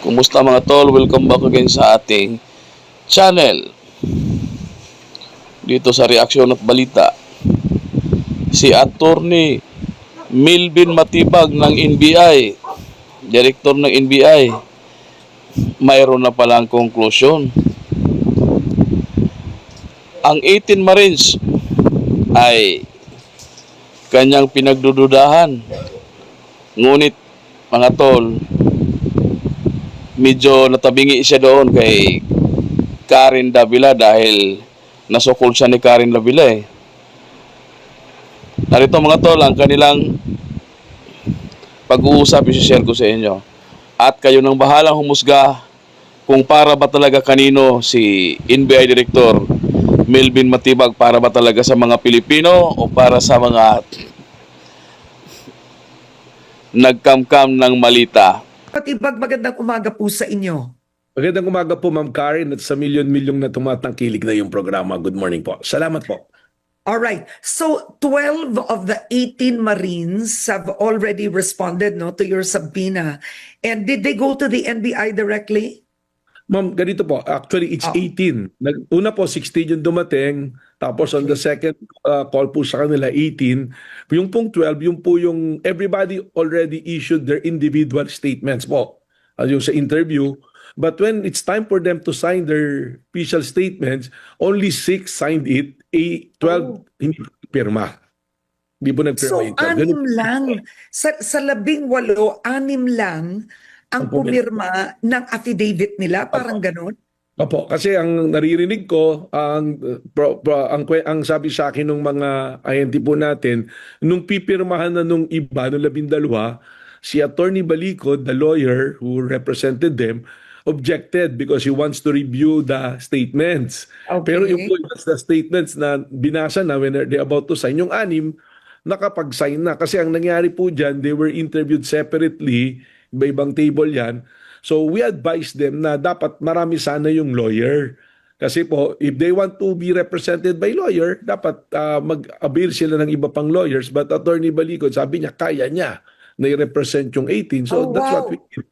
Kumusta mga tol? Welcome back again sa ating channel. Dito sa Reaksyon at Balita, si Attorney Melvin Matibag ng NBI, Director ng NBI, mayroon na palang konklusyon. Ang 18 Marines ay kanyang pinagdududahan. Ngunit mga tol, medyo natabingi siya doon kay Karen Davila dahil nasukol siya ni Karen Davila eh. Narito mga tol ang kanilang pag-uusap, i-share ko sa inyo. At kayo nang bahalang humusga kung para ba talaga kanino si NBI Director Melvin Matibag, para ba talaga sa mga Pilipino o para sa mga nagkamkam ng malita. Matibag, magandang umaga po sa inyo. Magandang umaga po, Ma'am Karen, at sa milyon-milyong na tumatangkilik na yung programa. Good morning po. Salamat po. All right. So 12 of the 18 Marines have already responded to your subpoena. And did they go to the NBI directly? Ma'am, ganito po. Actually, it's 18. Una po, 16 yung dumating. Tapos on the second call po sa kanila, 18. Yung pong 12, yung po yung everybody already issued their individual statements po. Yung sa interview. But when it's time for them to sign their official statements, only 6 signed it, 12 hindi pirma. Hindi po nagpirma So yung 12. 6 lang. Sa 18, 6 lang ang pumirma ng affidavit nila, parang ganun. Opo, kasi ang naririnig ko, ang sabi sa akin ng mga INT po natin, nung pipirmahan na nung iba, nung 12, si Attorney Balicod, the lawyer who represented them, objected because he wants to review the statements. Okay. Pero yung the statements na binasa na when they're about to sign, yung 6, nakapag-sign na. Kasi ang nangyari po dyan, they were interviewed separately, iba-ibang table yan. So we advise them na dapat marami sana yung lawyer. Kasi po, if they want to be represented by lawyer, dapat mag-avail sila ng iba pang lawyers. But Attorney Balicod, sabi niya, kaya niya na i-represent yung 18. So that's what we did.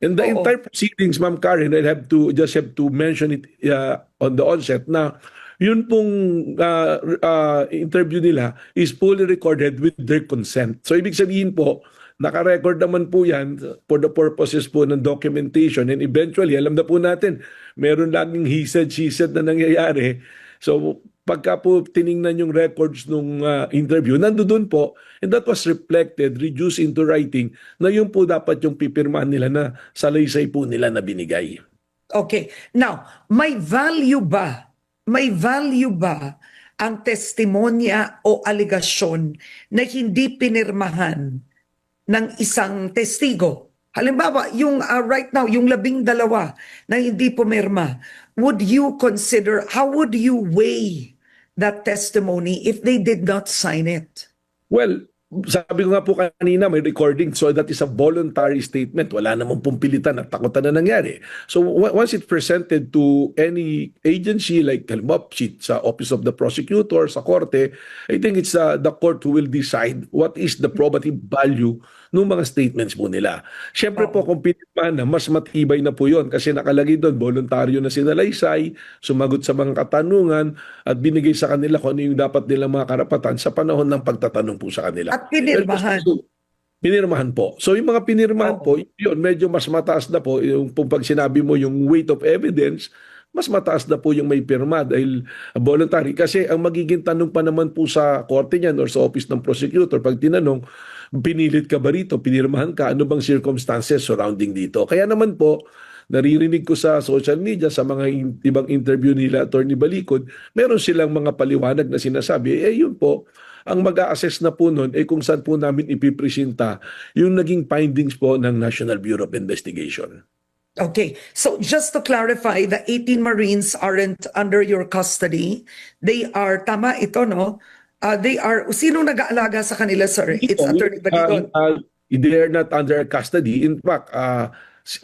And the entire proceedings, Ma'am Karen, I have to mention it on the onset na yun pong interview nila is fully recorded with their consent. So ibig sabihin po, naka-record naman po yan for the purposes po ng documentation, and eventually, alam na po natin, meron laging he said, she said na nangyayari. So pagka po tiningnan yung records nung interview, nandoon po, and that was reflected, reduced into writing, na yun po dapat yung pipirmahan nila na salaysay po nila na binigay. Okay. Now, may value ba ang testimonya o aligasyon na hindi pinirmahan ng isang testigo? Halimbawa, yung right now, yung 12 na hindi pumirma, would you consider, how would you weigh that testimony if they did not sign it? Well, sabi ko nga po kanina, may recording, so that is a voluntary statement. Wala namang pumpilitan at takutan na nangyari. So once it's presented to any agency, like halimbawa sa Office of the Prosecutor, sa Korte, I think it's the court who will decide what is the probative value ng mga statements po nila. Siyempre po, kung pinirmahan na, mas matibay na po yun kasi nakalagay doon, voluntaryo na sinalaysay, sumagot sa mga katanungan, at binigay sa kanila kung ano yung dapat nilang mga karapatan sa panahon ng pagtatanong po sa kanila. At pinirmahan. Pinirmahan po. So yung mga pinirmahan po, yun, medyo mas mataas na po. Yung pag sinabi mo yung weight of evidence, mas mataas na po yung may pirma dahil voluntary. Kasi ang magiging tanong pa naman po sa korte niyan or sa office ng prosecutor, pag tinanong, pinilit ka ba rito, pinirmahan ka, ano bang circumstances surrounding dito? Kaya naman po, naririnig ko sa social media, sa mga ibang interview nila, Attorney Balicod, meron silang mga paliwanag na sinasabi, yun po, ang mag-a-assess na po nun ay kung saan po namin ipipresenta yung naging findings po ng National Bureau of Investigation. Okay, so just to clarify, the 18 Marines aren't under your custody. They are, tama ito, no? They are, sino nag-aalaga sa kanila, sir? It's Attorney Balicod. They are not under custody. In fact,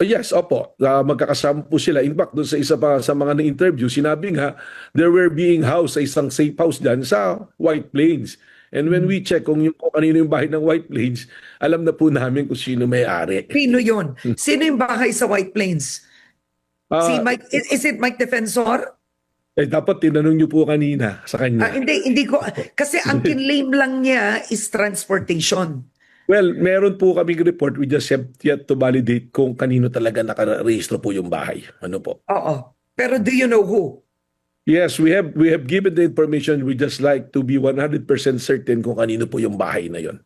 yes, opo, magkakasama po sila. In fact, doon sa isa pa sa mga na-interview, sinabi nga, they were being housed sa isang safe house dyan sa White Plains. And when we check kung kanino yung bahay ng White Plains, alam na po namin kung sino may-ari. Sino yun? Sino yung bahay sa White Plains? Si Ah, Mike, is it Mike Defensor? dapat tinanong niyo po kanina sa kanya. Hindi ko, kasi ang kinlaim lang niya is transportation. Well, meron po kaming report. We just have yet to validate kung kanino talaga nakarehistro po yung bahay. Ano po? Oo. Pero do you know who? Yes, we have given the information. We just like to be 100% certain kung kanino po yung bahay na yon.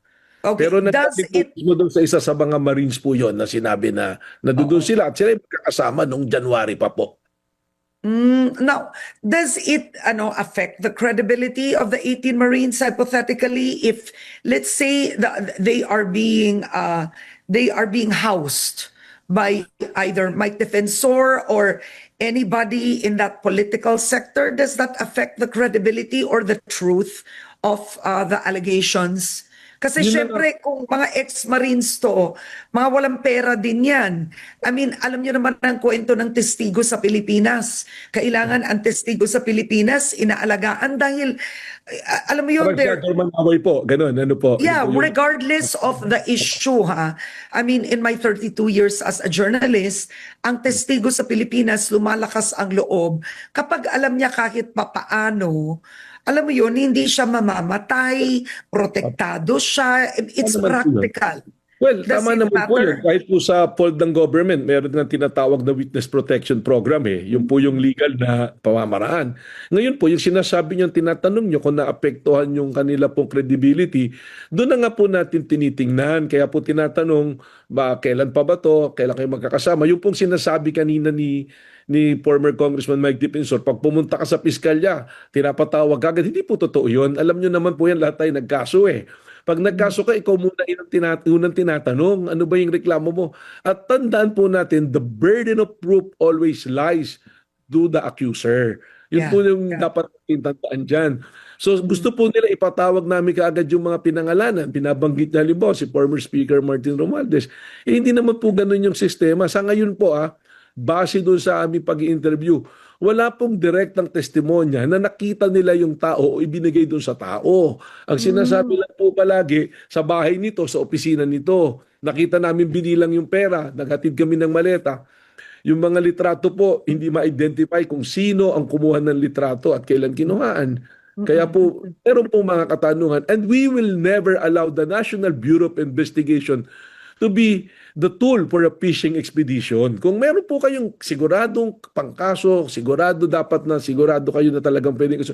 Okay, Pero does nagdating it, po doon sa isa sa mga Marines po yon na sinabi na doon sila at sila yung magkakasama noong January pa po. now, does it affect the credibility of the 18 Marines hypothetically if, let's say, they are being housed by either Mike Defensor or anybody in that political sector? Does that affect the credibility or the truth of the allegations? Kasi Yun na syempre, kung mga ex-Marines to, mga walang pera din yan. I mean, alam niyo naman ang kwento ng testigo sa Pilipinas. Kailangan ang testigo sa Pilipinas inaalagaan dahil, alam mo yun, Parang Senator Manaway po, ganun, ano po. yeah, Yun po yung- regardless of the issue, ha. I mean, in my 32 years as a journalist, ang testigo sa Pilipinas, lumalakas ang loob kapag alam niya kahit papaano, alam mo yun, hindi siya mamamatay, protektado siya. It's Ano naman po yun? practical. Well, Does tama it naman po matter? yun. Kahit po sa fold ng government, meron nga tinatawag na Witness Protection Program eh. Yung po yung legal na pamamaraan. Ngayon po, yung sinasabi nyo, tinatanong nyo kung naapektuhan yung kanila pong credibility, doon na nga po natin tinitingnan. Kaya po tinatanong, kailan pa ba to? Kailan kayo magkakasama? Yung pong sinasabi kanina ni former Congressman Mike Defensor, pag pumunta ka sa piskalya, tinapatawag agad. Hindi po totoo yun. Alam nyo naman po yan, lahat tayo nagkaso eh. Pag nagkaso ka, ikaw muna unang tinatanong, ano ba yung reklamo mo? At tandaan po natin, the burden of proof always lies to the accuser. Yun Yeah, po yung yeah. dapat tandaan dyan. So gusto po nila ipatawag namin kaagad yung mga pinangalanan. Binabanggit niya halimbawa si former Speaker Martin Romualdez. Hindi naman po ganun yung sistema. Sa ngayon po base doon sa aming pag-i-interview, wala pong direktang testimonya na nakita nila yung tao o ibinigay doon sa tao. Ang sinasabi lang po palagi, sa bahay nito, sa opisina nito, nakita namin binilang yung pera, naghatid kami ng maleta. Yung mga litrato po, hindi ma-identify kung sino ang kumuha ng litrato at kailan kinuhaan. Kaya po, meron po mga katanungan. And we will never allow the National Bureau of Investigation to be the tool for a fishing expedition. Kung meron po kayong siguradong pangkaso, sigurado kayo na talagang pwedeng kaso,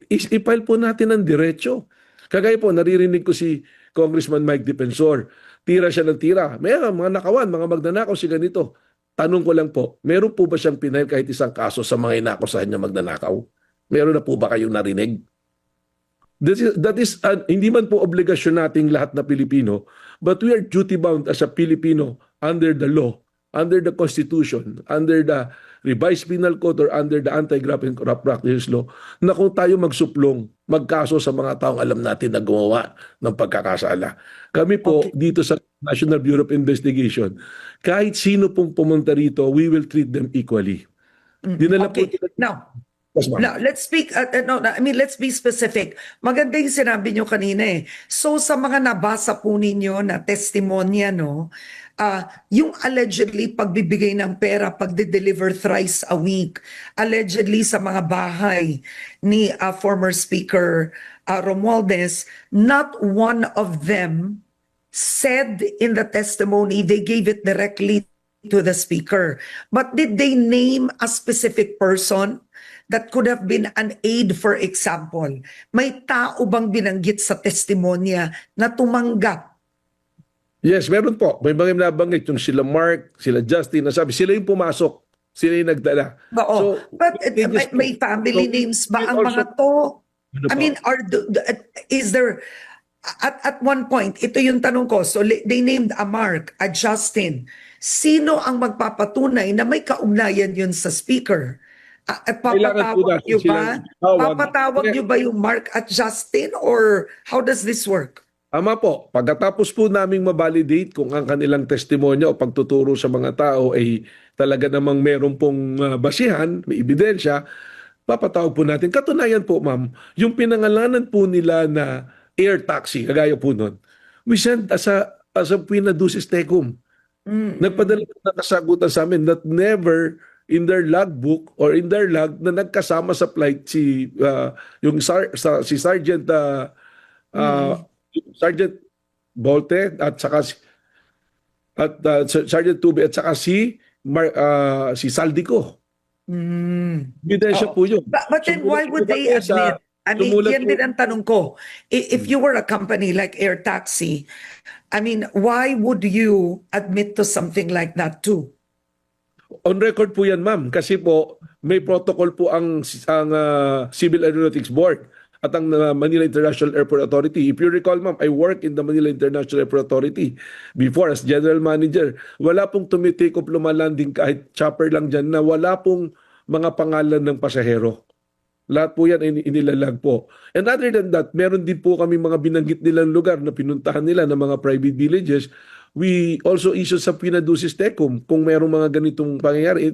i-file po natin ng diretso. Kagaya po, naririnig ko si Congressman Mike Defensor, tira siya ng tira. May mga nakawan, mga magnanakaw si ganito. Tanong ko lang po, meron po ba siyang pinahil kahit isang kaso sa mga inakusahan niya magnanakaw? Meron na po ba kayong narinig? Hindi man po obligasyon nating lahat na Pilipino, but we are duty-bound as a Filipino under the law, under the Constitution, under the Revised Penal Code or under the Anti-Graft and Corrupt Practices Law, na kung tayo magsuplong, magkaso sa mga taong alam natin na gumawa ng pagkakasala. Kami po dito sa National Bureau of Investigation, kahit sino pong pumunta rito, we will treat them equally. Dinala po Okay. Now, Yes, ma'am. now, let's speak, let's be specific. Maganda yung sinabi nyo kanina eh. So, sa mga nabasa po ninyo na testimonya, no, yung allegedly pagbibigay ng pera, pagde-deliver thrice a week, allegedly sa mga bahay ni former Speaker Romualdez, not one of them said in the testimony, they gave it directly to the speaker. But did they name a specific person that could have been an aide, for example? May tao bang binanggit sa testimonya na tumanggap? Yes, meron po. May mga nabanggit yung sila Mark, sila Justin, nasabi sila yung pumasok, sila yung nagdala. Oo. But they just- may family so, names ba they ang also- mga to? Ano I po? mean, is there, at one point, ito yung tanong ko, so they named a Mark, a Justin. Sino ang magpapatunay na may kaugnayan yun sa speaker? At Kailangan po papatawag natin nyo ba? silang tawag. Papatawag nyo ba yung Mark at Justin? Or how does this work? Tama po. Pagkatapos po naming mabalidate kung ang kanilang testimonya o pagtuturo sa mga tao ay talaga namang meron pong basihan, may ebidensya, papatawag po natin. Katunayan po, ma'am, yung pinangalanan po nila na air taxi, kagaya po nun, we sent as a pinadusis tecum. Nagpadala po ng kasagutan sa amin that never in their logbook or in their log na nagkasama sa flight si Sergeant Sergeant Bolte at saka Sergeant Tube at saka si Saldico. Ebidensya po yun. But then why would they Sumulat po sa- admit? I mean, sumulat yan po- din ang tanong ko. If you were a company like Air Taxi, I mean, why would you admit to something like that too? On record po yan, ma'am. Kasi po, may protocol po ang Civil Aeronautics Board at ang Manila International Airport Authority. If you recall, ma'am, I work in the Manila International Airport Authority before as general manager. Wala pong tumitake of lumalanding kahit chopper lang dyan na wala pong mga pangalan ng pasahero. Lahat po yan inilalag po. And other than that, meron din po kami mga binanggit nilang lugar na pinuntahan nila ng mga private villages. We also issued sa pinadusis tecum kung merong mga ganitong pangyayari.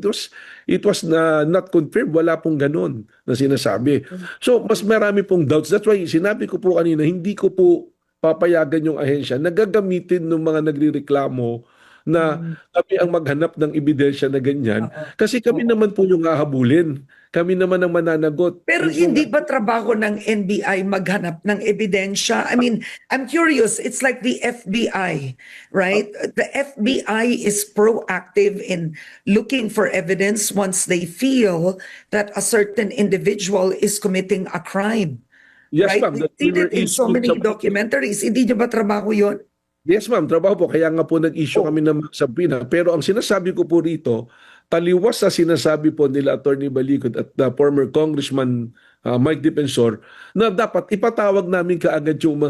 It was not confirmed. Wala pong ganon na sinasabi. So, mas marami pong doubts. That's why sinabi ko po kanina, hindi ko po papayagan yung ahensya na gagamitin ng mga nagrireklamo na kami ang maghanap ng ebidensya na ganyan. Kasi kami naman po yung hahabulin. Kami naman ang mananagot. Pero hindi ba trabaho ng NBI maghanap ng ebidensya? I mean, I'm curious. It's like the FBI, right? The FBI is proactive in looking for evidence once they feel that a certain individual is committing a crime. Yes, Right? ma'am. We've seen it in so many documentaries. Hindi niyo ba trabaho yon? Yes, ma'am. Trabaho po. Kaya nga po nag-issue kami ng sabina. Pero ang sinasabi ko po rito, taliwas sa sinasabi po nila Attorney Balikod at former Congressman Mike Defensor na dapat ipatawag namin kaagad yung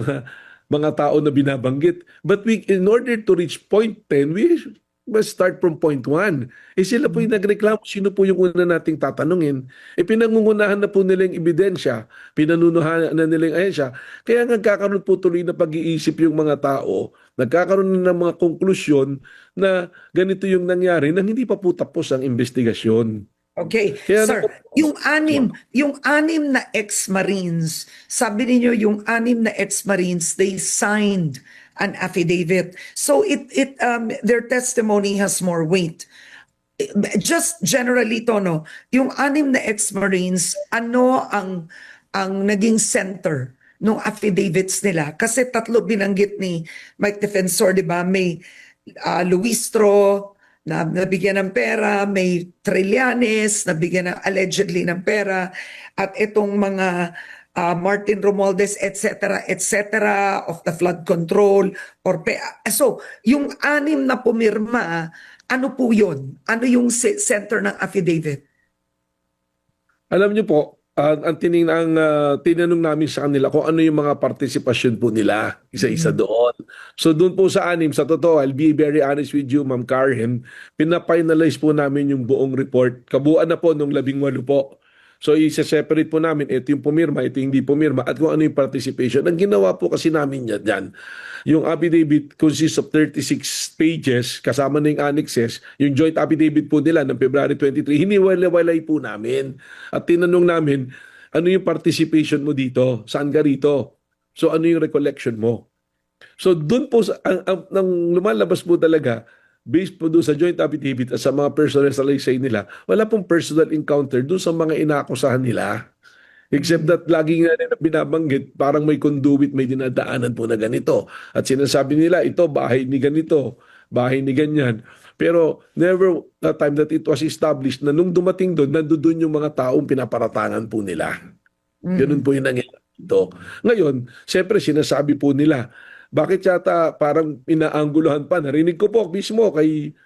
mga tao na binabanggit. But in order to reach point 10, we must start from point 1. Sila po yung nagreklamo, sino po yung una nating tatanungin? Pinangungunahan na po nila yung ebidensya, pinanunuhan na nila yung ahensya. Kaya nagkakaroon po tuloy na pag-iisip yung mga tao, nagkakaroon na ng mga konklusyon na ganito yung nangyari nang hindi pa po tapos ang investigasyon. Okay, Kaya sir, yung anim na ex-Marines, sabi niyo yung anim na ex-Marines, they signed an affidavit. So their testimony has more weight. Just generally to, no, yung anim na ex-Marines, ano ang naging center ng affidavits nila? Kasi tatlo binanggit ni Mike Defensor, di ba? May Luistro, na nabigyan ng pera, may Trillanes, nabigyan allegedly ng pera, at itong mga Martin Romualdez, etc., of the flood control. So, yung anim na pumirma, ano po yun? Ano yung center ng affidavit? Alam niyo po, ang tinanong namin sa kanila kung ano yung mga partisipasyon po nila, isa-isa doon. So doon po sa anim, sa totoo, I'll be very honest with you, Ma'am Karen, pinafinalize po namin yung buong report. Kabuuan na po nung 18 po. So isa-separate po namin, ito yung pumirma, ito yung hindi pumirma, at kung ano yung participation. Ang ginawa po kasi namin dyan, yung affidavit consists of 36 pages, kasama na yung annexes. Yung joint affidavit po nila ng February 23, hiniwalay-walay po namin. At tinanong namin, ano yung participation mo dito? Saan ka rito? So ano yung recollection mo? So doon po, nang lumalabas po talaga, based po doon sa joint affidavit at sa mga personal salaysay nila, wala pong personal encounter doon sa mga inaakusahan nila. Except that lagi nga nila binabanggit, parang may conduit, may dinadaanan po na ganito. At sinasabi nila, ito bahay ni ganito, bahay ni ganyan. Pero never the time that it was established na nung dumating doon, nandoon yung mga taong pinaparatangan po nila. Ganun po yung nangyayari dito. Ngayon, siyempre sinasabi po nila, bakit yata parang inaangguluhan pa? Narinig ko po mismo kay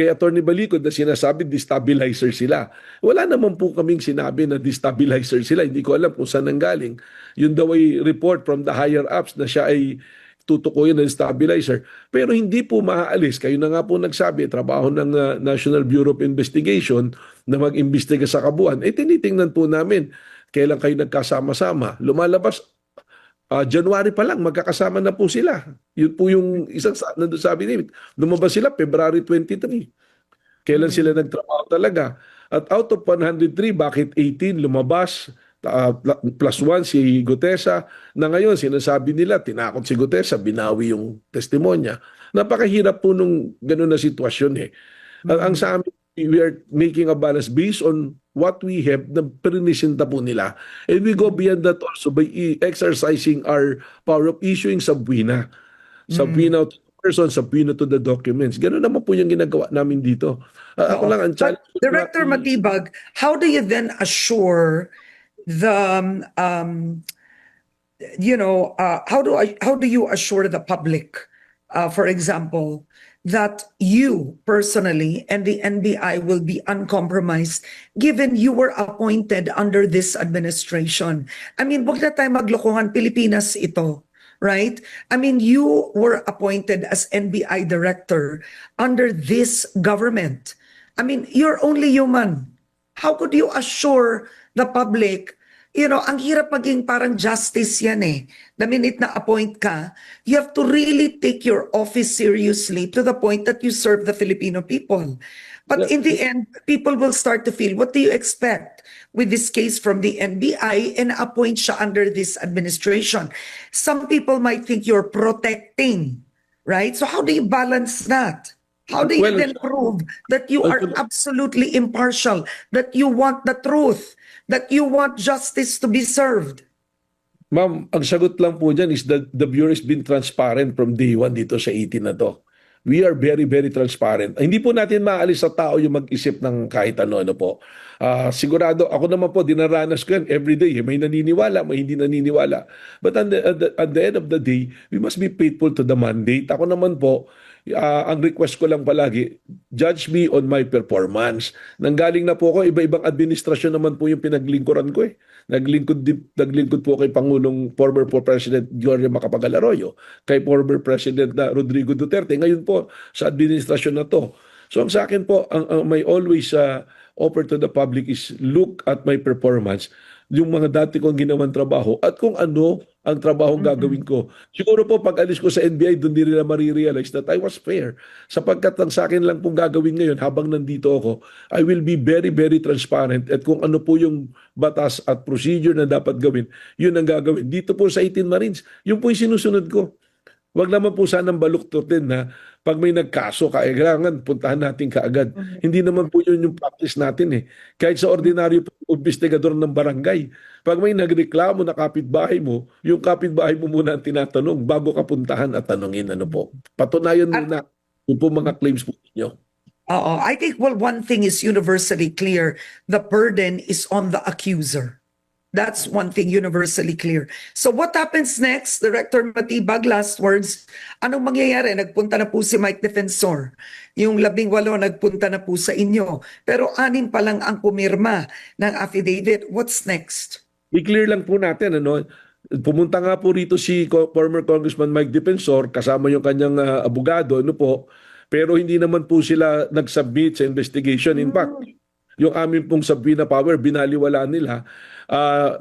Attorney Balikod na sinasabi destabilizer sila. Wala naman po kaming sinabi na destabilizer sila. Hindi ko alam kung saan nanggaling. Yun daw ay report from the higher ups na siya ay tutukuyin ng stabilizer. Pero hindi po maaalis. Kayo na nga po nagsabi, trabaho ng National Bureau of Investigation na mag-imbestiga sa kabuuan. Tinitingnan po namin kailan kayo nagkasama-sama. Lumalabas, January pa lang, magkakasama na po sila. Yun po yung isang nandun sabi ni lumabas sila February 23. Kailan sila nagtrabaho talaga? At out of 103, bakit 18 lumabas? Plus 1 si Gutesa, na ngayon sinasabi nila tinakot si Gutesa, binawi yung testimonya. Napakahirap po nung ganun na sitwasyon eh. Ang sa amin, we are making a balance based on what we have na perinisinta po nila. And we go beyond that also by exercising our power of issuing subpoena. Subpoena to the person, subpoena to the documents. Ganun naman po yung ginagawa namin dito. Ako Oo. lang, ang But challenge. Director Matibag, how do you then assure the how do you assure the public, for example, that you personally and the NBI will be uncompromised given you were appointed under this administration? I mean, wag na tayo maglokohan, Pilipinas ito. Right? I mean, you were appointed as NBI director under this government. I mean, you're only human. How could you assure the public, ang hirap maging parang justice yan eh. The minute na appoint ka, you have to really take your office seriously to the point that you serve the Filipino people. But in the end, people will start to feel, what do you expect with this case from the NBI and appoint siya under this administration? Some people might think you're protecting, right? So how do you balance that? How do you then prove that you are absolutely impartial, that you want the truth, that you want justice to be served? Ma'am, ang sagot lang po dyan is that the Bureau has been transparent from day one dito sa 18 na to. We are very, very transparent. Hindi po natin maalis sa tao yung mag-isip ng kahit ano po. Sigurado, ako naman po, dinaranas ko yan everyday. May naniniwala, may hindi naniniwala. But at the end of the day, we must be faithful to the mandate. Ako naman po, ang request ko lang palagi, judge me on my performance. Nanggaling na po ako, iba-ibang administrasyon naman po yung pinaglingkuran ko eh. Naglingkod po kay former President Gloria Macapagal Arroyo, kay former President na Rodrigo Duterte, ngayon po sa administrasyon na to. So ang sa akin po, ang may always offer to the public is look at my performance, yung mga dati kong ginawang trabaho at kung ano ang trabaho gagawin ko. Siguro po pag alis ko sa NBI, doon din nila marirealize that I was fair. Sapagkat ang sa akin lang pong gagawin ngayon habang nandito ako, I will be very, very transparent at kung ano po yung batas at procedure na dapat gawin, yun ang gagawin. Dito po sa 18 Marines, yun po yung sinusunod ko. Wag naman po sanang baluktutin na pag may nagkaso, kailangan puntahan natin kaagad. Hindi naman po yun yung practice natin eh. Kahit sa ordinaryo po, investigador ng barangay, pag may nagreklamo na kapitbahay mo, yung kapitbahay mo muna ang tinatanong bago ka puntahan at tanungin ano po. Patunayan muna yung po mga claims po ninyo. I think, one thing is universally clear. The burden is on the accuser. That's one thing universally clear. So what happens next, Director Matibag, last words? Anong mangyayari? Nagpunta na po si Mike Defensor. Yung 18 nagpunta na po sa inyo. Pero 6 pa lang ang pumirma ng affidavit. What's next? I-clear lang po natin, pumunta nga po rito si former Congressman Mike Defensor kasama yung kanyang abogado, pero hindi naman po sila nag-submit sa investigation. In fact, yung amin pong subpoena power, binaliwala nila.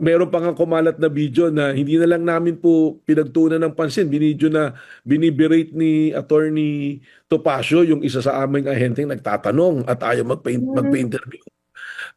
Meron pa nga kumalat na video na hindi na lang namin po pinagtuunan ng pansin. Biniberate ni Attorney Topacio, yung isa sa aming ahenteng nagtatanong at ayaw magpa-interview.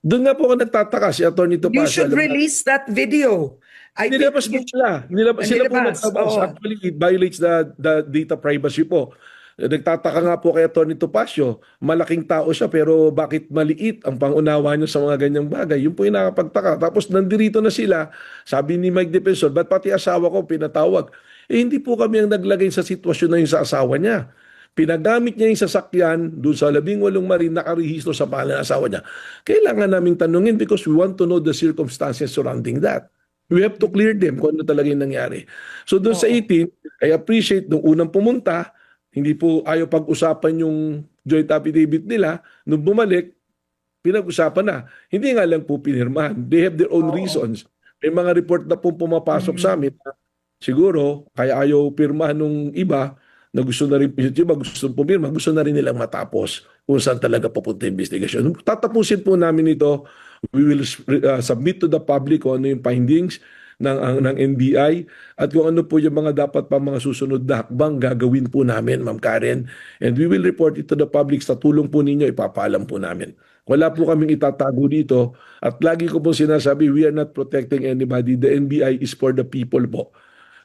Doon nga po ako nagtataka si Attorney Topacio. You should release that video. Nilabas po sila. Sila po nagtabas. Actually, it violates the data privacy po. Nagtataka nga po kay Atty. Topacio, malaking tao siya pero bakit maliit ang pangunawa niya sa mga ganyang bagay? Yun po yung nakapagtaka. Tapos nandirito na sila, sabi ni Mike Defensor, ba't pati asawa ko pinatawag? Hindi po kami ang naglagay sa sitwasyon na yun sa asawa niya. Pinagamit niya yung sasakyan doon sa 18 Marine, nakarehistro sa pangalan ng asawa niya. Kailangan naming tanungin because we want to know the circumstances surrounding that. We have to clear them kung ano talaga yung nangyari. So doon sa 18, I appreciate nung unang pumunta, hindi po ayaw pag-usapan yung joint affidavit nila. Nung bumalik, pinag-usapan na. Hindi nga lang po pinirmahan. They have their own reasons. May mga report na po pumapasok sa amin. Siguro, kaya ayaw pirmahan nung iba na gusto na rin, gusto pumirma, gusto na rin nilang matapos kung saan talaga papunta yung investigation. Tatapusin po namin ito. We will submit to the public kung ano yung findings. ng NBI at kung ano po yung mga dapat pa mga susunod na hakbang gagawin po namin, Ma'am Karen. And we will report it to the public. Sa tulong po ninyo, ipapaalam po namin. Wala po kaming itatago dito. At lagi ko po sinasabi, we are not protecting anybody. The NBI is for the people po.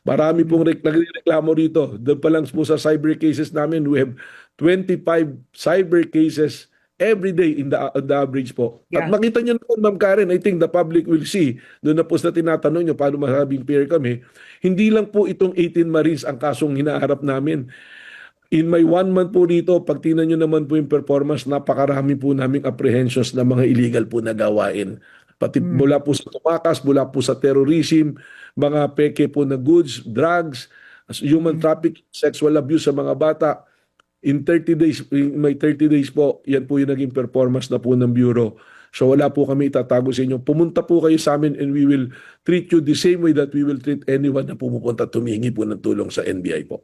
Marami pong nagreklamo rito. Doon pa lang po sa cyber cases namin, we have 25 cyber cases every day in the average po. At Yeah. makita nyo naman, Ma'am Karen, I think the public will see, doon na po sa tinatanong nyo, paano masabing fair kami, hindi lang po itong 18 Marines ang kasong hinaharap namin. In my 1 month po dito, pag tingnan nyo naman po yung performance, napakarami po naming apprehensions na mga illegal po na gawain. Pati mula po sa tumakas, mula po sa terrorism, mga peke po na goods, drugs, human trafficking, sexual abuse sa mga bata. In 30 days, may 30 days po, yan po yung naging performance na po ng Bureau. So wala po kami itatago sa inyo. Pumunta po kayo sa amin and we will treat you the same way that we will treat anyone na pumupunta tumingi po ng tulong sa NBI po.